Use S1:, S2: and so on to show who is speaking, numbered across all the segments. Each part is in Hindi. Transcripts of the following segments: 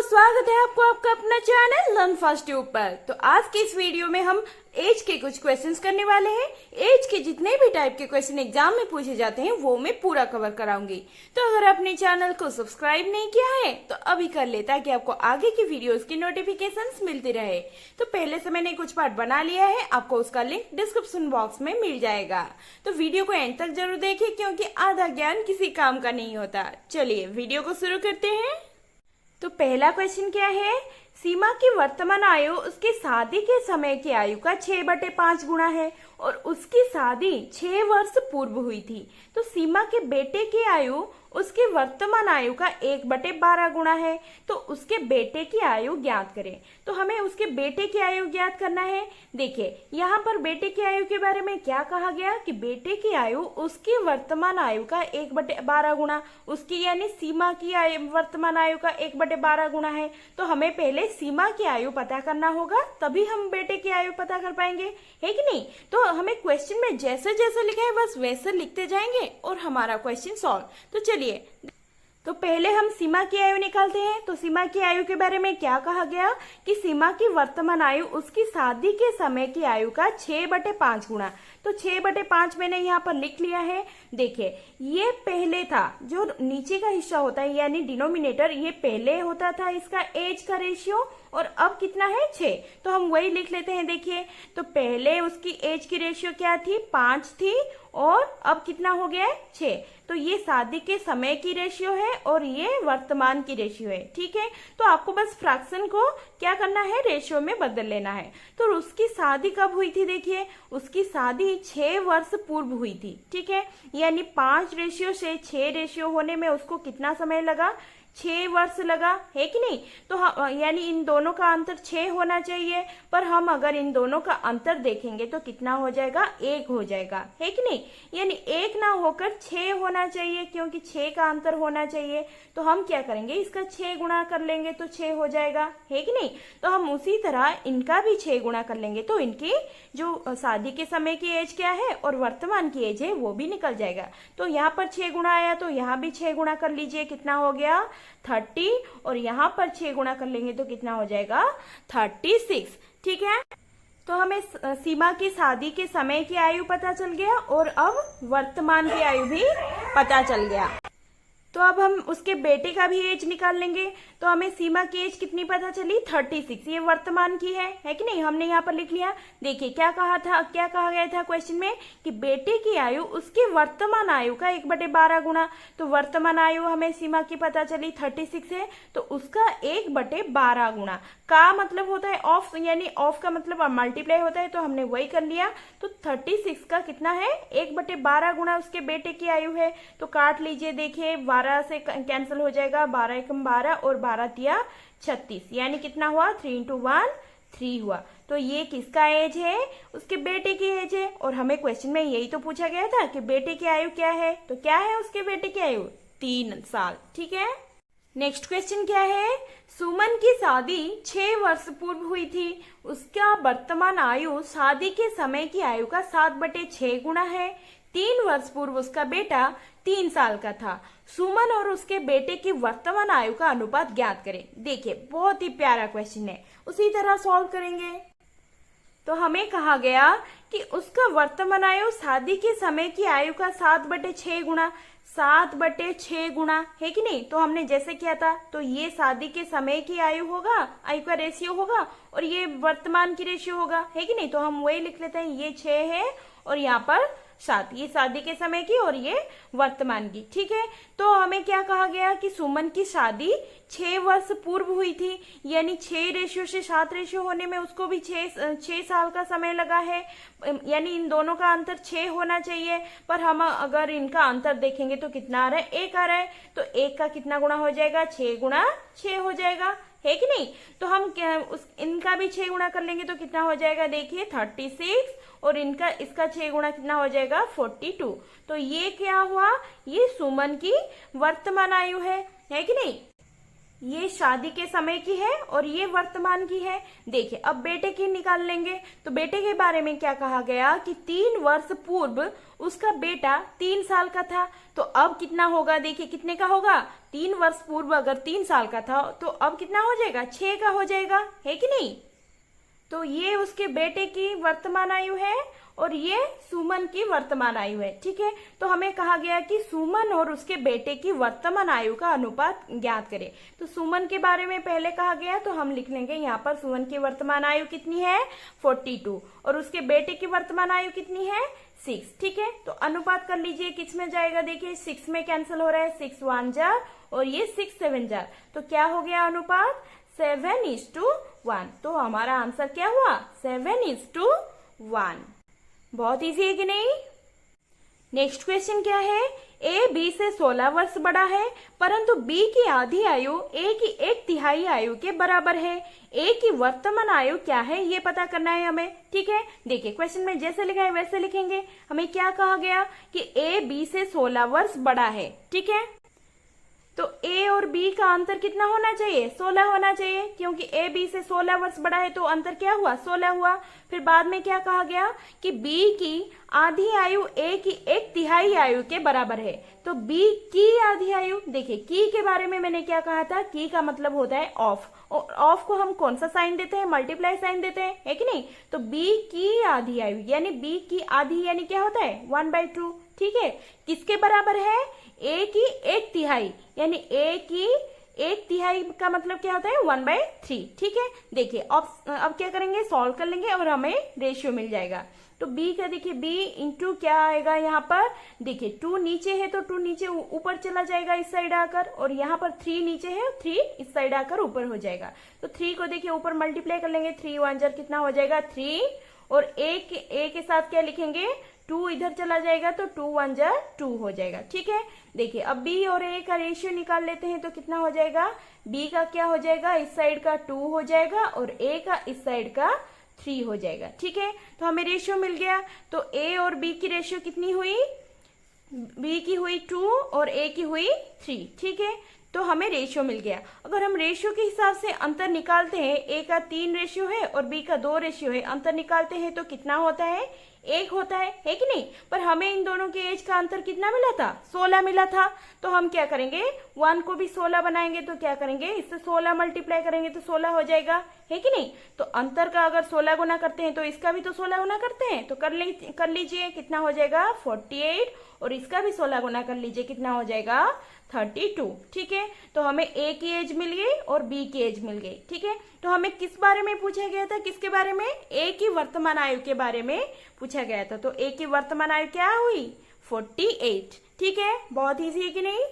S1: स्वागत है आपको आपका अपना चैनल लर्न फास्ट ट्यूब पर। तो आज के इस वीडियो में हम एज के कुछ क्वेश्चंस करने वाले हैं। एज के जितने भी टाइप के क्वेश्चन एग्जाम में पूछे जाते हैं वो मैं पूरा कवर कराऊंगी। तो अगर आपने चैनल को सब्सक्राइब नहीं किया है तो अभी कर ले, ताकि आपको आगे की वीडियोस की नोटिफिकेशंस मिलती रहे। तो पहले से मैंने कुछ पार्ट बना लिया है, आपको उसका लिंक डिस्क्रिप्शन बॉक्स में मिल जाएगा। तो वीडियो को एंड तक जरूर देखिए, क्योंकि आधा ज्ञान किसी काम का नहीं होता। चलिए वीडियो को शुरू करते हैं। तो पहला क्वेश्चन क्या है, सीमा की वर्तमान आयु उसकी शादी के समय की आयु का 6/5 गुना है और उसकी शादी 6 वर्ष पूर्व हुई थी। तो सीमा के बेटे की आयु उसकी वर्तमान आयु का 1/12 गुना है। तो उसके बेटे की आयु ज्ञात करें। तो हमें उसके बेटे की आयु ज्ञात करना है। देखिए यहाँ पर बेटे की आयु के बारे में क्या कहा गया कि बेटे की आयु उसकी वर्तमान आयु का 1/12 गुना, उसकी यानी सीमा की वर्तमान आयु का 1/12 गुना है। तो हमें पहले सीमा की आयु पता करना होगा, तभी हम बेटे की आयु पता कर पाएंगे, है कि नहीं। तो हमें क्वेश्चन में जैसे जैसे लिखा है बस वैसे लिखते जाएंगे और हमारा क्वेश्चन सॉल्व। तो चलिए, तो पहले हम सीमा की आयु निकालते हैं। तो सीमा की आयु के बारे में क्या कहा गया कि सीमा की वर्तमान आयु उसकी शादी के समय की आयु का 6/5 गुना। तो 6/5 मैंने यहाँ पर लिख लिया है। देखिए ये पहले था, जो नीचे का हिस्सा होता है यानी डिनोमिनेटर, ये पहले होता था इसका एज का रेशियो, और अब कितना है 6। तो हम वही लिख लेते हैं। देखिए तो पहले उसकी एज की रेशियो क्या थी, 5 थी, और अब कितना हो गया है 6। तो ये शादी के समय की रेशियो है और ये वर्तमान की रेशियो है, ठीक है। तो आपको बस फ्रैक्शन को क्या करना है, रेशियो में बदल लेना है। तो उसकी शादी कब हुई थी, देखिए उसकी शादी 6 वर्ष पूर्व हुई थी, ठीक है। यानी 5 रेशियो से 6 रेशियो होने में उसको कितना समय लगा, 6 वर्ष लगा, है कि नहीं। तो यानी इन दोनों का अंतर 6 होना चाहिए, पर हम अगर इन दोनों का अंतर देखेंगे तो कितना हो जाएगा, 1 हो जाएगा, है कि नहीं। यानी 1 ना होकर 6 होना चाहिए, क्योंकि 6 का अंतर होना चाहिए। तो हम क्या करेंगे, इसका 6 गुणा कर लेंगे तो 6 हो जाएगा, है कि नहीं। तो हम उसी तरह इनका भी 6 गुणा कर लेंगे तो इनकी जो शादी के समय की एज क्या है और वर्तमान की एज है वो भी निकल जाएगा। तो यहाँ पर 6 गुणा आया तो यहाँ भी 6 गुणा कर लीजिए, कितना हो गया 30, और यहाँ पर 6 गुणा कर लेंगे तो कितना हो जाएगा 36, ठीक है। तो हमें सीमा की शादी के समय की आयु पता चल गया और अब वर्तमान की आयु भी पता चल गया। तो अब हम उसके बेटे का भी एज निकाल लेंगे। तो हमें सीमा की एज कितनी पता चली, 36, ये वर्तमान की है कि नहीं, हमने यहाँ पर लिख लिया। देखिए क्या कहा गया था क्वेश्चन में कि बेटे की आयु उसकी वर्तमान आयु का 1/12 गुना। तो वर्तमान आयु हमें सीमा की पता चली 36 है, तो उसका 1/12 गुना का मतलब होता है ऑफ, यानी ऑफ का मतलब मल्टीप्लाई होता है, तो हमने वही कर लिया। तो 36 का कितना है, 1/12 गुना उसके बेटे की आयु है। तो काट लीजिए, देखिए 12 से कैंसिल हो जाएगा, 12 एकम 12 और 12 तिया 36, यानी कितना हुआ, 3 × 1 3 हुआ। तो ये किसका एज है, उसके बेटे की एज है। और हमें क्वेश्चन में यही तो पूछा गया था कि बेटे की आयु क्या है। तो क्या है उसके बेटे की आयु, 3 साल, ठीक है। नेक्स्ट क्वेश्चन क्या है, सुमन की शादी 6 वर्ष पूर्व हुई थी, उसका वर्तमान आयु शादी के समय की आयु का 7/6 गुना है। 3 वर्ष पूर्व उसका बेटा 3 साल का था। सुमन और उसके बेटे की वर्तमान आयु का अनुपात ज्ञात करें। देखिए बहुत ही प्यारा क्वेश्चन है, उसी तरह सॉल्व करेंगे। तो हमें कहा गया कि उसका वर्तमान आयु शादी के समय की आयु का 7/6 गुना, 7/6 गुना, है कि नहीं। तो हमने जैसे किया था, तो ये शादी के समय की आयु होगा, आयु का रेशियो होगा, और ये वर्तमान की रेशियो होगा, है कि नहीं। तो हम वही लिख लेते हैं, ये 6 है और यहाँ पर 7, ये शादी के समय की और ये वर्तमान की, ठीक है। तो हमें क्या कहा गया कि सुमन की शादी 6 वर्ष पूर्व हुई थी, यानी 6 रेशियो से 7 रेशियो होने में उसको भी 6 साल का समय लगा है। यानी इन दोनों का अंतर 6 होना चाहिए, पर हम अगर इनका अंतर देखेंगे तो कितना आ रहा है, 1 आ रहा है। तो 1 का कितना गुणा हो जाएगा, 6 × 6 हो जाएगा, है कि नहीं। तो हम इनका भी 6 गुणा कर लेंगे तो कितना हो जाएगा, देखिए 36, और इसका 6 गुणा कितना हो जाएगा, 42। तो ये क्या हुआ, ये सुमन की वर्तमान आयु है कि नहीं। ये शादी के समय की है और ये वर्तमान की है। देखिए अब बेटे की निकाल लेंगे। तो बेटे के बारे में क्या कहा गया कि 3 वर्ष पूर्व उसका बेटा 3 साल का था। तो अब कितना होगा, देखिए कितने का होगा, 3 वर्ष पूर्व अगर 3 साल का था तो अब कितना हो जाएगा, 6 का हो जाएगा, है कि नहीं। तो ये उसके बेटे की वर्तमान आयु है और ये सुमन की वर्तमान आयु है। ठीक है, तो हमें कहा गया कि सुमन और उसके बेटे की वर्तमान आयु का अनुपात ज्ञात करें। तो सुमन के बारे में पहले कहा गया तो हम लिख लेंगे यहाँ पर सुमन की वर्तमान आयु कितनी है 42 और उसके बेटे की वर्तमान आयु कितनी है 6। ठीक है, तो अनुपात कर लीजिए किस में जाएगा, देखिए 6 में कैंसिल हो रहा है, 6 1 जार और ये 6 7 जार, तो क्या हो गया अनुपात 7:1। तो हमारा आंसर क्या हुआ 7:1। बहुत इजी है कि नहीं। नेक्स्ट क्वेश्चन क्या है, ए बी से 16 वर्ष बड़ा है परंतु बी की आधी आयु ए की 1/3 आयु के बराबर है। ए की वर्तमान आयु क्या है ये पता करना है हमें। ठीक है, देखिए क्वेश्चन में जैसे लिखा है वैसे लिखेंगे। हमें क्या कहा गया कि ए बी से 16 वर्ष बड़ा है। ठीक है, तो ए और बी का अंतर कितना होना चाहिए 16 होना चाहिए, क्योंकि ए बी से 16 वर्ष बड़ा है तो अंतर क्या हुआ 16 हुआ। फिर बाद में क्या कहा गया कि बी की आधी आयु ए की 1/3 आयु के बराबर है। तो बी की आधी आयु, देखिए की के बारे में मैंने क्या कहा था, की का मतलब होता है ऑफ, और ऑफ को हम कौन सा साइन देते हैं, मल्टीप्लाई साइन देते हैं, है कि नहीं। तो बी की आधी आयु यानी बी की आधी यानी क्या होता है 1/2। ठीक है, किसके बराबर है, ए की 1/3 यानी ए की 1/3 का मतलब क्या होता है 1/3। ठीक है, देखिए अब क्या करेंगे, सॉल्व कर लेंगे और हमें रेशियो मिल जाएगा। तो b का देखिए b इंटू क्या आएगा यहाँ पर, देखिए 2 नीचे है तो 2 नीचे ऊपर चला जाएगा इस साइड आकर, और यहाँ पर 3 नीचे है 3 इस साइड आकर ऊपर हो जाएगा। तो 3 को देखिए ऊपर मल्टीप्लाई कर लेंगे, 3 1 जार कितना हो जाएगा 3, और ए के साथ क्या लिखेंगे 2 इधर चला जाएगा तो 2 1 जार 2 हो जाएगा। ठीक है, देखिए अब b और a का रेशियो निकाल लेते हैं तो कितना हो जाएगा, b का क्या हो जाएगा इस साइड का 2 हो जाएगा और a का इस साइड का 3 हो जाएगा। ठीक है, तो हमें रेशियो मिल गया। तो a और b की रेशियो कितनी हुई, b की हुई 2 और a की हुई 3। ठीक है, तो हमें रेशियो मिल गया। अगर हम रेशियो के हिसाब से अंतर निकालते हैं, a का 3 रेशियो है और b का 2 रेशियो है, अंतर निकालते हैं तो कितना होता है 1 होता है कि नहीं। पर हमें इन दोनों के एज का अंतर कितना मिला था 16 मिला था। तो हम क्या करेंगे 1 को भी 16 बनाएंगे तो क्या करेंगे, इससे 16 मल्टीप्लाई करेंगे तो 16 हो जाएगा, है कि नहीं। तो अंतर का अगर 16 गुना करते हैं तो इसका भी तो 16 गुना करते हैं, तो कर लीजिए कितना हो जाएगा 48, और इसका भी 16 गुना कर लीजिए कितना हो जाएगा 32। ठीक है, तो हमें ए की एज मिल गई और बी की एज मिल गई। ठीक है, तो हमें किस बारे में पूछा गया था, किसके बारे में, ए की वर्तमान आयु के बारे में पूछा गया था। तो ए की वर्तमान आयु क्या हुई 48। ठीक है, बहुत इजी है कि नहीं।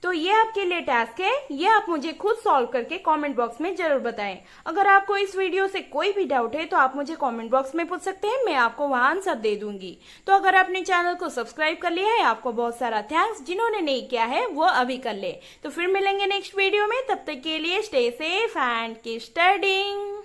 S1: तो ये आपके लिए टास्क है, ये आप मुझे खुद सॉल्व करके कमेंट बॉक्स में जरूर बताएं। अगर आपको इस वीडियो से कोई भी डाउट है तो आप मुझे कमेंट बॉक्स में पूछ सकते हैं, मैं आपको वहां आंसर दे दूंगी। तो अगर आपने चैनल को सब्सक्राइब कर लिया है, आपको बहुत सारा थैंक्स, जिन्होंने नहीं किया है वो अभी कर ले। तो फिर मिलेंगे नेक्स्ट वीडियो में, तब तक के लिए stay safe and keep studying.